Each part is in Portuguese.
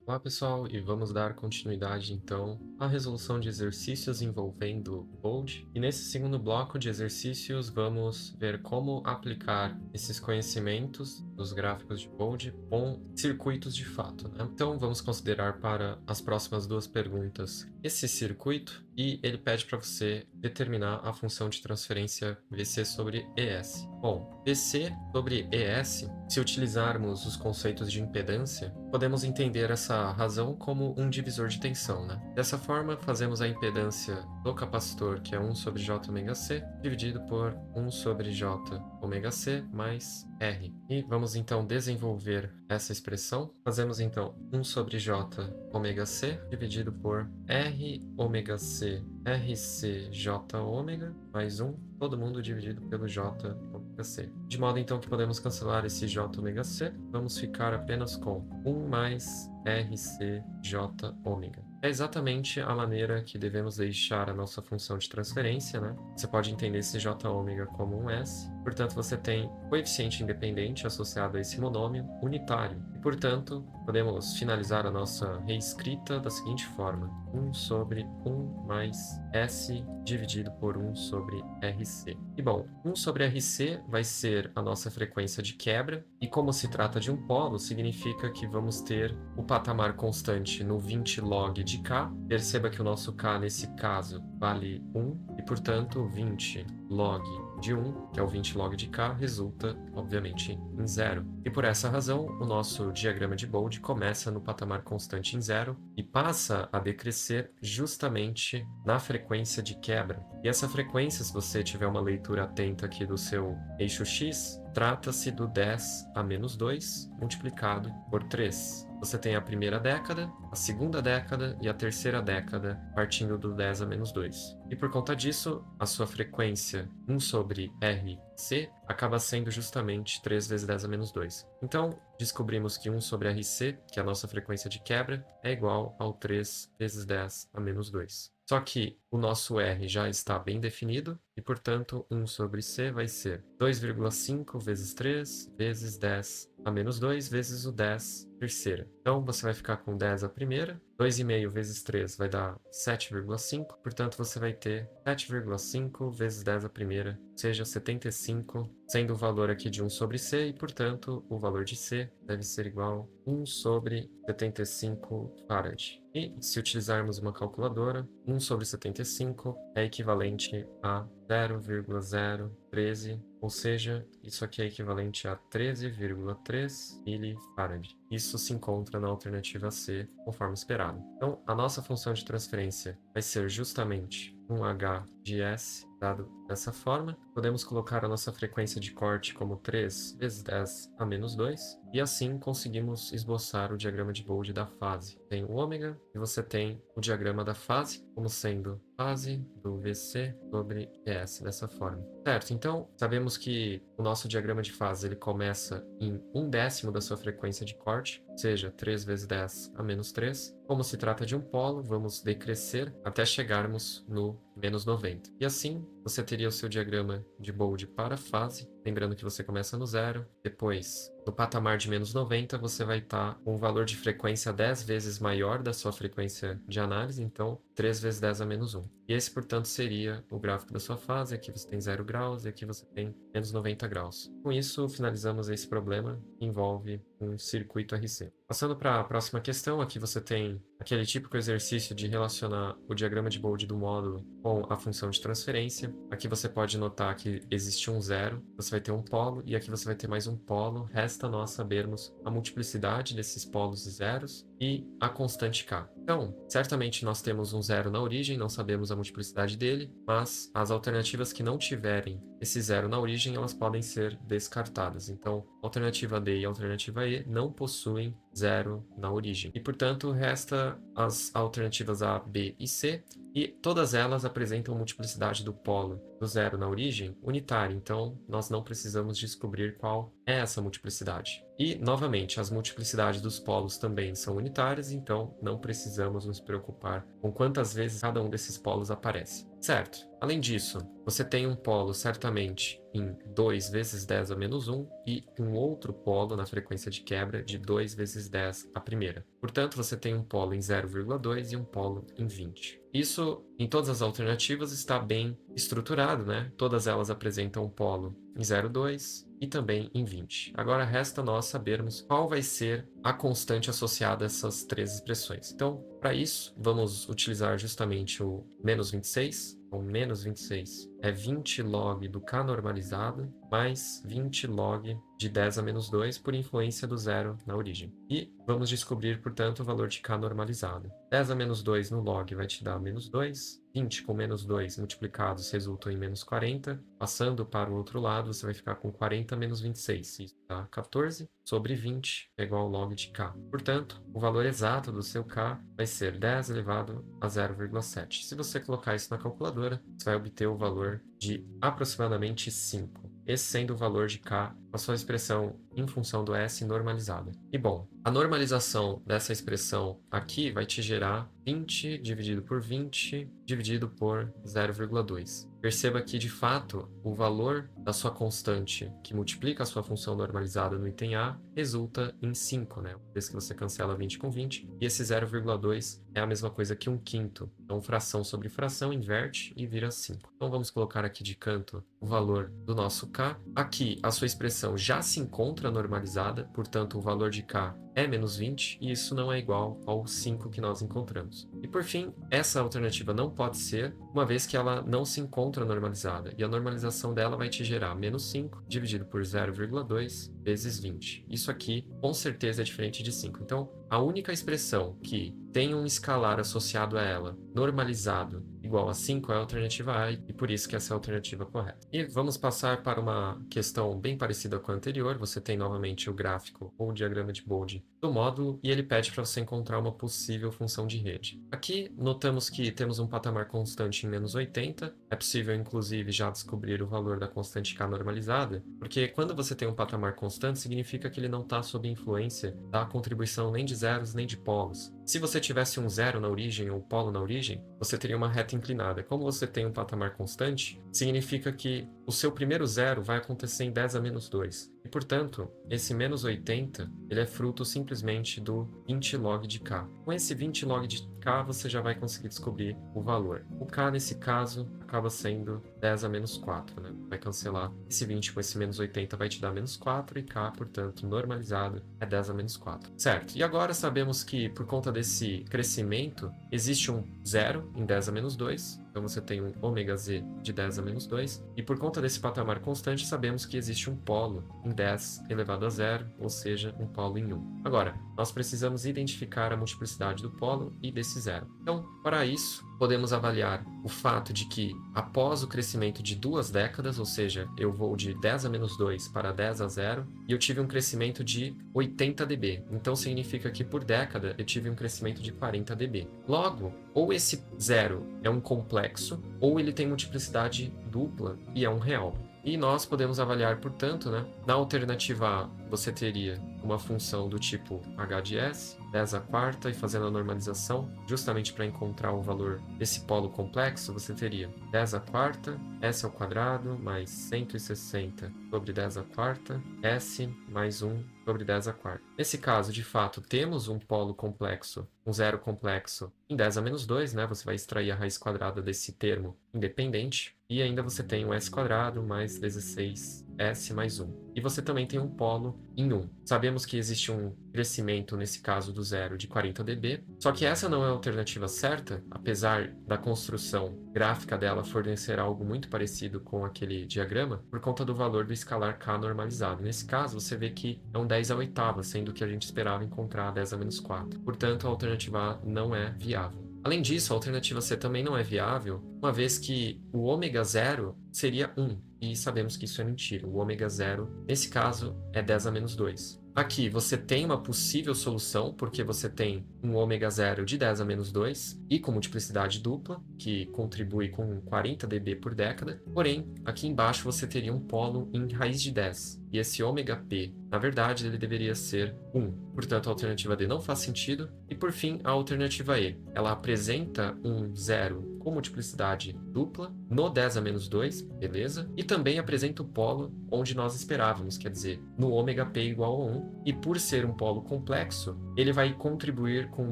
Olá pessoal, e vamos dar continuidade então à resolução de exercícios envolvendo Bode. E nesse segundo bloco de exercícios vamos ver como aplicar esses conhecimentos dos gráficos de Bode com circuitos de fato, né? Então vamos considerar para as próximas duas perguntas esse circuito e ele pede para você determinar a função de transferência VC sobre ES. Bom, VC sobre ES, se utilizarmos os conceitos de impedância, podemos entender essa razão como um divisor de tensão, né? Dessa forma, fazemos a impedância do capacitor, que é 1 sobre J ômega C, dividido por 1 sobre J ômega C mais R. E vamos então desenvolver essa expressão. Fazemos então 1 sobre J ômega C dividido por R ômega C RC J ômega mais 1, todo mundo dividido pelo J ômega C. De modo então que podemos cancelar esse J ômega C, vamos ficar apenas com 1 mais RC J ômega. É exatamente a maneira que devemos deixar a nossa função de transferência, né? Você pode entender esse J ômega como um S, portanto você tem coeficiente independente associado a esse monômio unitário. E, portanto, podemos finalizar a nossa reescrita da seguinte forma: 1 sobre 1 mais S dividido por 1 sobre RC. E bom, 1 sobre RC vai ser a nossa frequência de quebra, e como se trata de um polo, significa que vamos ter o patamar constante no 20 log de K. Perceba que o nosso K nesse caso vale 1, e portanto 20 log de 1, que é o 20 log de K, resulta, obviamente, em 0. E por essa razão, o nosso diagrama de Bode começa no patamar constante em 0 e passa a decrescer justamente na frequência de quebra. E essa frequência, se você tiver uma leitura atenta aqui do seu eixo X, trata-se do 10 a menos 2 multiplicado por 3. Você tem a primeira década, a segunda década e a terceira década partindo do 10 a menos 2. E por conta disso, a sua frequência 1 sobre RC acaba sendo justamente 3 vezes 10 a menos 2. Então, descobrimos que 1 sobre RC, que é a nossa frequência de quebra, é igual ao 3 vezes 10 a menos 2. Só que o nosso R já está bem definido e, portanto, 1 sobre C vai ser 2,5 vezes 3 vezes 10 a menos 2 vezes o 10 terceira. Então, você vai ficar com 10 a primeira, 2,5 vezes 3 vai dar 7,5, portanto, você vai ter 7,5 vezes 10 a primeira, ou seja, 75, sendo o valor aqui de 1 sobre C, e, portanto, o valor de C deve ser igual a 1 sobre 75 farad. E, se utilizarmos uma calculadora, 1 sobre 75 é equivalente a 0,013, ou seja, isso aqui é equivalente a 13,3 milifarad. Isso se encontra na alternativa C, conforme esperado. Então, a nossa função de transferência vai ser justamente um H de S, dado dessa forma. Podemos colocar a nossa frequência de corte como 3 vezes 10 a menos 2, e assim conseguimos esboçar o diagrama de Bode da fase. Tem o ômega, e você tem o diagrama da fase, como sendo fase do VC sobre ES, dessa forma. Certo, então sabemos que o nosso diagrama de fase ele começa em 1/10 da sua frequência de corte, ou seja, 3 vezes 10 a menos 3. Como se trata de um polo, vamos decrescer até chegarmos no menos 90. E assim, você teria o seu diagrama de Bode para a fase, lembrando que você começa no 0, depois, no patamar de menos 90, você vai estar com um valor de frequência 10 vezes maior da sua frequência de análise, então 3 vezes 10 a menos 1. E esse, portanto, seria o gráfico da sua fase. Aqui você tem 0 graus e aqui você tem menos 90 graus. Com isso, finalizamos esse problema que envolve um circuito RC. Passando para a próxima questão, aqui você tem aquele típico exercício de relacionar o diagrama de Bode do módulo com a função de transferência. Aqui você pode notar que existe um zero, você vai ter um polo, e aqui você vai ter mais um polo. Resta nós sabermos a multiplicidade desses polos e zeros e a constante K. Então, certamente nós temos um zero na origem, não sabemos a multiplicidade dele, mas as alternativas que não tiverem esse zero na origem, elas podem ser descartadas. Então, alternativa D e alternativa E não possuem zero na origem. E, portanto, resta as alternativas A, B e C, e todas elas apresentam multiplicidade do polo do zero na origem unitária. Então, nós não precisamos descobrir qual é essa multiplicidade. E, novamente, as multiplicidades dos polos também são unitárias, então não precisamos nos preocupar com quantas vezes cada um desses polos aparece. Certo. Além disso, você tem um polo certamente em 2 vezes 10 a menos 1 e um outro polo na frequência de quebra de 2 vezes 10 a primeira. Portanto, você tem um polo em 0,2 e um polo em 20. Isso, em todas as alternativas, está bem estruturado, né? Todas elas apresentam um polo em 0,2 e também em 20. Agora resta nós sabermos qual vai ser a constante associada a essas três expressões. Então, para isso, vamos utilizar justamente o menos 26. Então, menos 26 é 20 log do k normalizado mais 20 log de 10 a menos 2 por influência do zero na origem. E vamos descobrir, portanto, o valor de k normalizado. 10 a menos 2 no log vai te dar menos 2. 20 com menos 2 multiplicados resultam em menos 40. Passando para o outro lado, você vai ficar com 40 menos 26. Isso dá 14 sobre 20 é igual ao log de k. Portanto, o valor exato do seu k vai ser 10 elevado a 0,7. Se você colocar isso na calculadora, você vai obter o valor de aproximadamente 5. Esse sendo o valor de k com a sua expressão em função do s normalizada. E bom, a normalização dessa expressão aqui vai te gerar 20 dividido por 20 dividido por 0,2. Perceba que, de fato, o valor da sua constante que multiplica a sua função normalizada no item A resulta em 5, né? Uma vez que você cancela 20 com 20, e esse 0,2 é a mesma coisa que 1/5. Então, fração sobre fração inverte e vira 5. Então, vamos colocar aqui de canto o valor do nosso k. Aqui, a sua expressão já se encontra normalizada, portanto, o valor de k é menos 20, e isso não é igual ao 5 que nós encontramos. E por fim, essa alternativa não pode ser, uma vez que ela não se encontra normalizada, e a normalização dela vai te gerar menos 5 dividido por 0,2 vezes 20. Isso aqui, com certeza, é diferente de 5. Então, a única expressão que tem um escalar associado a ela, normalizado, igual a 5, é a alternativa A, e por isso que essa é a alternativa correta. E vamos passar para uma questão bem parecida com a anterior. Você tem novamente o gráfico ou o diagrama de Bode do módulo, e ele pede para você encontrar uma possível função de rede. Aqui, notamos que temos um patamar constante em menos 80. É possível, inclusive, já descobrir o valor da constante k normalizada, porque quando você tem um patamar constante, significa que ele não está sob influência da contribuição nem de zeros nem de polos. Se você tivesse um zero na origem ou polo na origem, você teria uma reta inclinada. Como você tem um patamar constante, significa que o seu primeiro zero vai acontecer em 10 a menos 2. E, portanto, esse menos 80, ele é fruto simplesmente do 20 log de k. Com esse 20 log de k, você já vai conseguir descobrir o valor. O k, nesse caso, acaba sendo 10 a menos 4, né? Vai cancelar esse 20 com esse menos 80, vai te dar menos 4, e k, portanto, normalizado, é 10 a menos 4. Certo, e agora sabemos que, por conta desse crescimento, existe um zero em 10 a menos 2, então você tem um ômega z de 10 a menos 2, e por conta desse patamar constante, sabemos que existe um polo em 10 elevado a 0, ou seja, um polo em 1. Agora, nós precisamos identificar a multiplicidade do polo e desse zero. Então, para isso, podemos avaliar o fato de que, após o crescimento de 2 décadas, ou seja, eu vou de 10 a menos 2 para 10 a 0, e eu tive um crescimento de 80 dB. Então, significa que por década eu tive um crescimento de 40 dB. Logo, ou esse zero é um complexo, ou ele tem multiplicidade dupla e é um real. E nós podemos avaliar, portanto, né? Na alternativa A, você teria uma função do tipo h de s, 10 a quarta, e fazendo a normalização, justamente para encontrar o valor desse polo complexo, você teria 10 a quarta, s ao quadrado, mais 160 sobre 10 a quarta, s mais 1 sobre 10 a quarta. Nesse caso, de fato, temos um polo complexo, um zero complexo em 10 a menos 2, né? Você vai extrair a raiz quadrada desse termo independente, e ainda você tem um s quadrado mais 16s mais 1. E você também tem um polo em 1. Sabemos que existe um crescimento, nesse caso do zero, de 40 dB, só que essa não é a alternativa certa, apesar da construção gráfica dela fornecer algo muito parecido com aquele diagrama, por conta do valor do escalar k normalizado. Nesse caso, você vê que é um 10 a oitava, sendo que a gente esperava encontrar 10 a menos 4. Portanto, a alternativa A não é viável. Além disso, a alternativa C também não é viável, uma vez que o ômega zero seria 1, e sabemos que isso é mentira. O ômega zero, nesse caso, é 10 a menos 2. Aqui você tem uma possível solução, porque você tem um ômega zero de 10 a menos 2 e com multiplicidade dupla, que contribui com 40 dB por década. Porém, aqui embaixo você teria um polo em raiz de 10. E esse ômega p na verdade ele deveria ser 1. Portanto, a alternativa D não faz sentido. E por fim, a alternativa E. Ela apresenta um zero com multiplicidade dupla no 10 a menos 2, beleza? E também apresenta o polo onde nós esperávamos, quer dizer, no ômega p igual a 1. E por ser um polo complexo, ele vai contribuir com um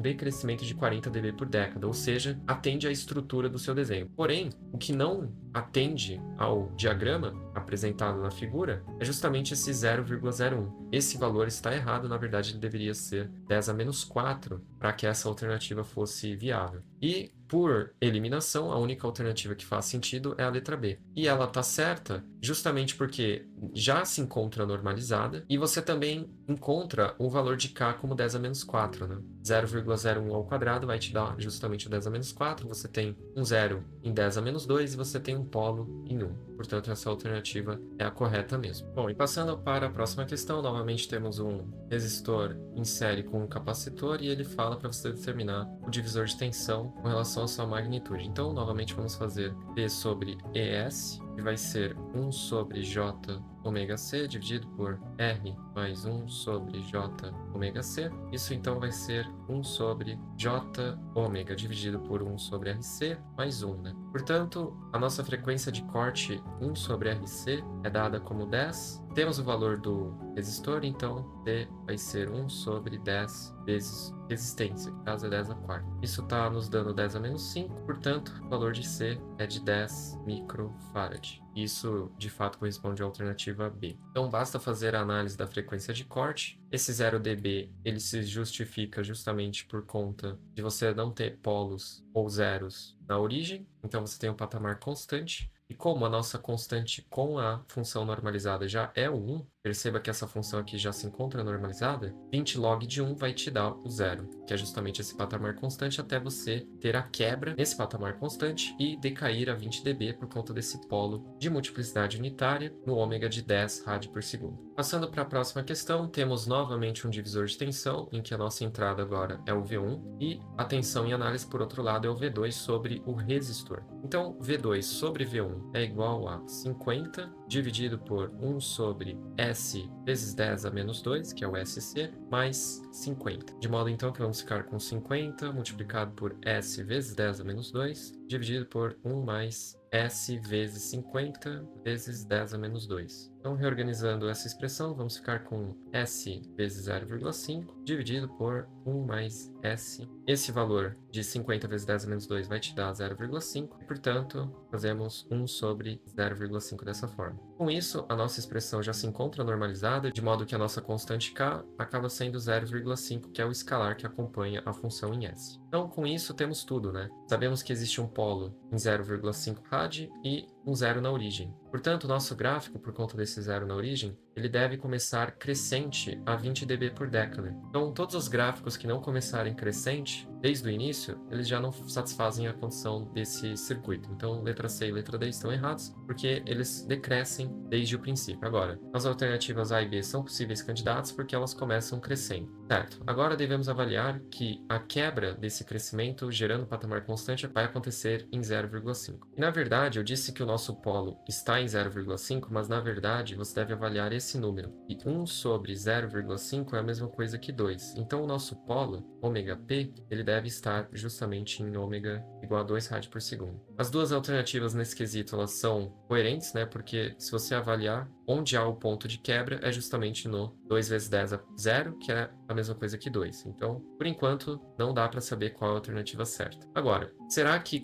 decrescimento de 40 dB por década, ou seja, atende à estrutura do seu desenho. Porém, o que não atende ao diagrama apresentado na figura é justamente esse 0,01. Esse valor está errado, na verdade ele deveria ser 10 a menos 4 para que essa alternativa fosse viável. E, por eliminação, a única alternativa que faz sentido é a letra B. E ela está certa justamente porque já se encontra normalizada e você também encontra o valor de K como 10 a menos 4, né? 0,01 ao quadrado vai te dar justamente o 10 a menos 4, você tem um zero em 10 a menos 2 e você tem um polo em 1. Portanto, essa alternativa é a correta mesmo. Bom, e passando para a próxima questão, novamente temos um resistor em série com um capacitor e ele fala para você determinar o divisor de tensão com relação à sua magnitude. Então, novamente vamos fazer P sobre ES, que vai ser 1 sobre J ômega C dividido por R mais 1 sobre J ômega C. Isso então vai ser 1 sobre J ômega dividido por 1 sobre RC mais 1, né? Portanto, a nossa frequência de corte 1 sobre RC é dada como 10. Temos o valor do resistor, então D vai ser 1 sobre 10 vezes resistência, que caso é 10 a quarta. Isso está nos dando 10 a menos 5, portanto, o valor de C é de 10 microfarad. Isso, de fato, corresponde à alternativa B. Então, basta fazer a análise da frequência de corte. Esse 0 dB, ele se justifica justamente por conta de você não ter polos ou zeros na origem. Então, você tem um patamar constante. E como a nossa constante com a função normalizada já é o 1, perceba que essa função aqui já se encontra normalizada, 20 log de 1 vai te dar o zero, que é justamente esse patamar constante até você ter a quebra nesse patamar constante e decair a 20 dB por conta desse polo de multiplicidade unitária no ômega de 10 rad por segundo. Passando para a próxima questão, temos novamente um divisor de tensão, em que a nossa entrada agora é o V1 e a tensão em análise, por outro lado, é o V2 sobre o resistor. Então, V2 sobre V1 é igual a 50 dividido por 1 sobre S vezes 10 a menos 2, que é o SC, mais 50. De modo então que vamos ficar com 50 multiplicado por S vezes 10 a menos 2, dividido por 1 mais S vezes 50 vezes 10 a menos 2. Então, reorganizando essa expressão, vamos ficar com S vezes 0,5 dividido por 1 mais S. Esse valor de 50 vezes 10 a menos 2 vai te dar 0,5 e, portanto, fazemos 1 sobre 0,5 dessa forma. Com isso, a nossa expressão já se encontra normalizada, de modo que a nossa constante K acaba sendo 0,5, que é o escalar que acompanha a função em S. Então, com isso, temos tudo, né? Sabemos que existe um polo em 0,5 rad e um zero na origem. Portanto, o nosso gráfico, por conta desse zero na origem, ele deve começar crescente a 20 dB por década. Então, todos os gráficos que não começarem crescente, desde o início, eles já não satisfazem a condição desse circuito. Então, letra C e letra D estão errados, porque eles decrescem desde o princípio. Agora, as alternativas A e B são possíveis candidatos porque elas começam crescendo. Certo. Agora devemos avaliar que a quebra desse crescimento, gerando patamar constante, vai acontecer em 0,5. E, na verdade, eu disse que o nosso polo está em 0,5, mas, na verdade, você deve avaliar esse número. E 1 sobre 0,5 é a mesma coisa que 2. Então, o nosso polo, ômega P, ele deve estar justamente em ômega igual a 2 rad por segundo. As duas alternativas nesse quesito, elas são coerentes, né? Porque se você avaliar onde há o ponto de quebra, é justamente no 2 vezes 10 a 0, que é a mesma coisa que 2. Então, por enquanto, não dá para saber qual é a alternativa certa. Agora, será que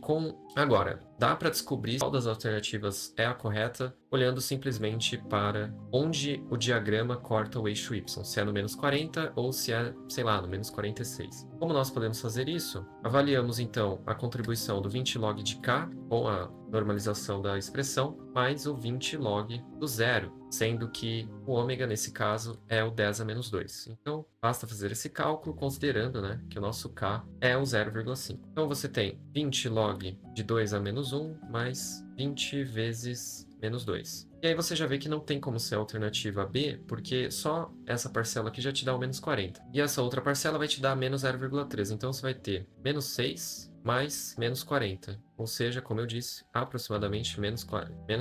dá para descobrir qual das alternativas é a correta olhando simplesmente para onde o diagrama corta o eixo Y, se é no menos 40 ou se é, sei lá, no menos 46. Como nós podemos fazer isso? Avaliamos então a contribuição do 20 log de K com a normalização da expressão, mais o 20 log do zero, sendo que o ômega, nesse caso, é o 10 a menos 2. Então, basta fazer esse cálculo, considerando, né, que o nosso K é o 0,5. Então, você tem 20 log de 2 a menos 1, mais 20 vezes menos 2. E aí você já vê que não tem como ser a alternativa B, porque só essa parcela aqui já te dá o menos 40. E essa outra parcela vai te dar menos 0,3. Então, você vai ter menos 6 mais menos 40. Ou seja, como eu disse, aproximadamente menos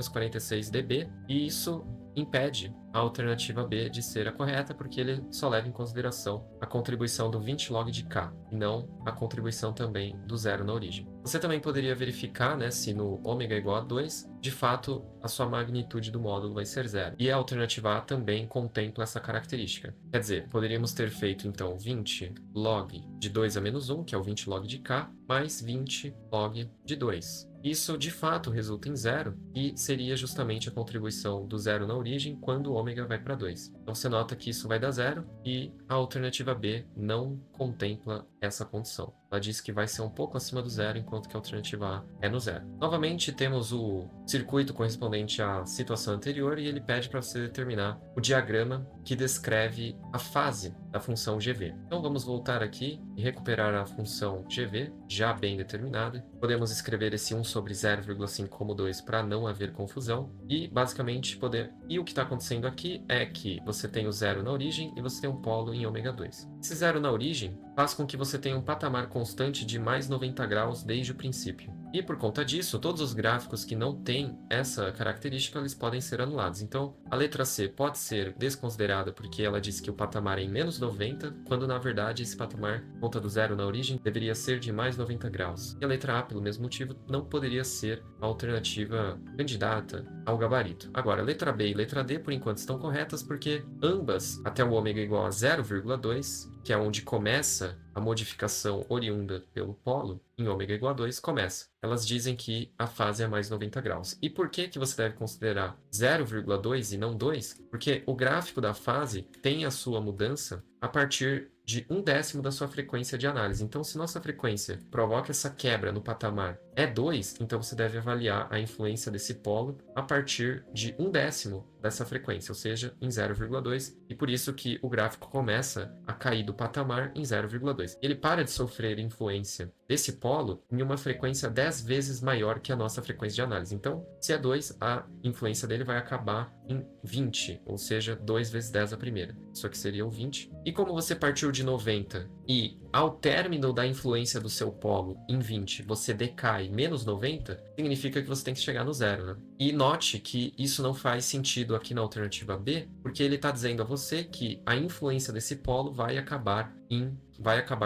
46 dB. E isso impede a alternativa B de ser a correta, porque ele só leva em consideração a contribuição do 20 log de K, e não a contribuição também do zero na origem. Você também poderia verificar, né, se no ômega igual a 2, de fato, a sua magnitude do módulo vai ser zero. E a alternativa A também contempla essa característica. Quer dizer, poderíamos ter feito, então, 20 log de 2 a menos 1, que é o 20 log de K, mais 20 log de 2. Isso, de fato, resulta em zero e seria justamente a contribuição do zero na origem quando o ômega vai para 2. Então, você nota que isso vai dar zero e a alternativa B não contempla essa condição. Ela diz que vai ser um pouco acima do zero, enquanto que a alternativa A é no zero. Novamente, temos o circuito correspondente à situação anterior e ele pede para você determinar o diagrama que descreve a fase da função GV. Então, vamos voltar aqui e recuperar a função GV, já bem determinada. Podemos escrever esse 1 sobre 0,5 como 2 para não haver confusão. E, basicamente, E o que está acontecendo aqui é que você tem o zero na origem e você tem um polo em ômega 2. Esse zero na origem faz com que você tenha um patamar constante de mais 90 graus desde o princípio. E por conta disso, todos os gráficos que não têm essa característica, eles podem ser anulados. Então, a letra C pode ser desconsiderada porque ela diz que o patamar é em menos 90, quando na verdade esse patamar, por conta do zero na origem, deveria ser de mais 90 graus. E a letra A, pelo mesmo motivo, não poderia ser a alternativa candidata ao gabarito. Agora, a letra B e letra D, por enquanto, estão corretas porque ambas, até o ômega igual a 0,2, que é onde começa a modificação oriunda pelo polo, em ômega igual a 2, começa. Elas dizem que a fase é mais 90 graus. E por que você deve considerar 0,2 e não 2? Porque o gráfico da fase tem a sua mudança a partir de 1/10 da sua frequência de análise. Então, se nossa frequência provoca essa quebra no patamar é 2, então você deve avaliar a influência desse polo a partir de 1/10 dessa frequência, ou seja, em 0,2, e por isso que o gráfico começa a cair do patamar em 0,2. Ele para de sofrer influência desse polo em uma frequência 10 vezes maior que a nossa frequência de análise. Então, se é 2, a influência dele vai acabar em 20, ou seja, 2 vezes 10 a primeira. Isso aqui seria o 20. E como você partiu de 90 e ao término da influência do seu polo em 20, você decai menos 90, significa que você tem que chegar no zero, né? E note que isso não faz sentido aqui na alternativa B, porque ele está dizendo a você que a influência desse polo vai acabar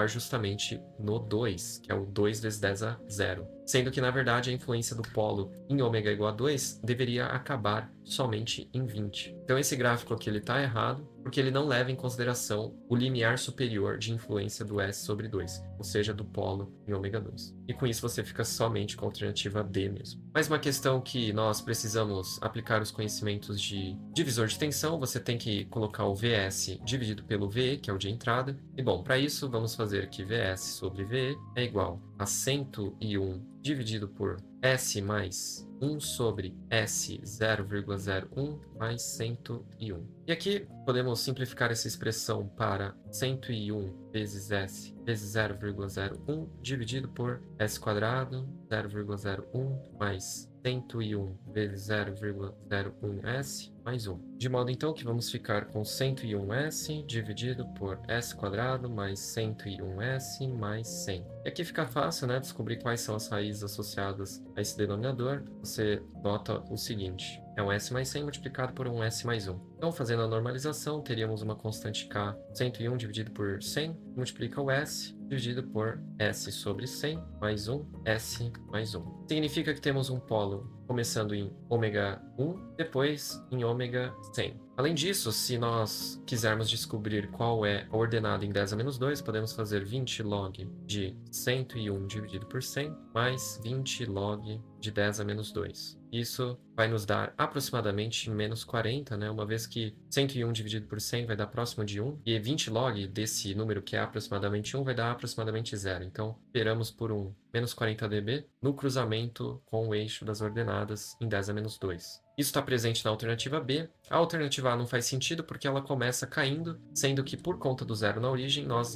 justamente no 2, que é o 2 vezes 10 a 0. Sendo que, na verdade, a influência do polo em ômega igual a 2 deveria acabar somente em 20. Então, esse gráfico aqui está errado, porque ele não leva em consideração o limiar superior de influência do S sobre 2, ou seja, do polo em ômega 2. E com isso você fica somente com a alternativa D mesmo. Mais uma questão que nós precisamos aplicar os conhecimentos de divisor de tensão, você tem que colocar o VS dividido pelo VE, que é o de entrada. E bom, para isso vamos fazer que VS sobre VE é igual a 101 dividido por S mais 1 sobre S 0,01 mais 101. E aqui podemos simplificar essa expressão para 101 vezes S vezes 0,01 dividido por S quadrado 0,01 mais 101 vezes 0,01S mais 1. De modo então que vamos ficar com 101S dividido por S quadrado mais 101S mais 100. E aqui fica fácil, né, descobrir quais são as raízes associadas a esse denominador. Você nota o seguinte: é um S mais 100 multiplicado por um S mais 1. Então, fazendo a normalização, teríamos uma constante K, 101 dividido por 100, multiplica o S, dividido por S sobre 100, mais 1, S mais 1. Significa que temos um polo começando em ômega 1, depois em ômega 100. Além disso, se nós quisermos descobrir qual é a ordenada em 10 a menos 2, podemos fazer 20 log de 101 dividido por 100, mais 20 log de 10 a menos 2. Isso vai nos dar aproximadamente menos 40, né? Uma vez que 101 dividido por 100 vai dar próximo de 1, e 20 log desse número que é aproximadamente 1 vai dar aproximadamente 0. Então, esperamos por um menos 40 dB no cruzamento com o eixo das ordenadas em 10 a menos 2. Isso está presente na alternativa B. A alternativa A não faz sentido porque ela começa caindo, sendo que por conta do zero na origem, nós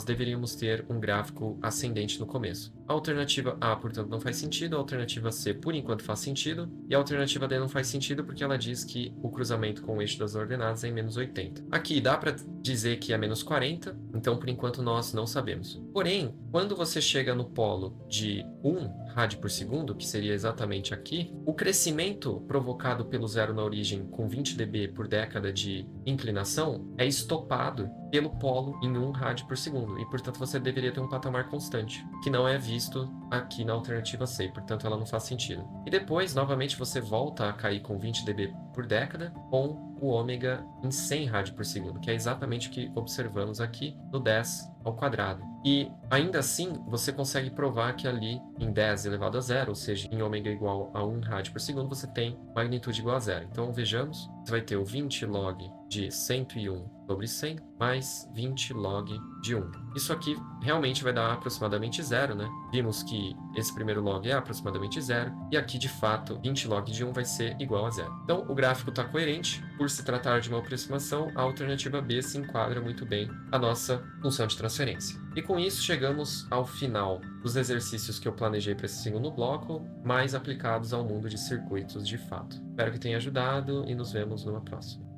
deveríamos ter um gráfico ascendente no começo. A alternativa A, portanto, não faz sentido, a alternativa C, por enquanto, faz sentido, e a alternativa D não faz sentido porque ela diz que o cruzamento com o eixo das ordenadas é em menos 80. Aqui dá para dizer que é menos 40, então por enquanto nós não sabemos. Porém, quando você chega no polo de 1 rádio por segundo, que seria exatamente aqui, o crescimento provocado pelo zero na origem com 20 dB por década de inclinação é estopado pelo polo em 1 rádio por segundo, e portanto você deveria ter um patamar constante, que não é visto aqui na alternativa C, portanto ela não faz sentido. E depois, novamente, você volta a cair com 20 dB por década, com o ômega em 100 rádio por segundo, que é exatamente o que observamos aqui no 10 ao quadrado. E ainda assim, você consegue provar que ali em 10 elevado a zero, ou seja, em ômega igual a 1 rádio por segundo, você tem magnitude igual a zero. Então vejamos, você vai ter o 20 log de 101 sobre 100 mais 20 log de 1. Isso aqui realmente vai dar aproximadamente zero, né? Vimos que esse primeiro log é aproximadamente zero, e aqui de fato 20 log de 1 vai ser igual a zero. Então o gráfico está coerente, por se tratar de uma aproximação, a alternativa B se enquadra muito bem a nossa função de transferência. E com isso chegamos ao final dos exercícios que eu planejei para esse segundo bloco, mais aplicados ao mundo de circuitos de fato. Espero que tenha ajudado e nos vemos numa próxima.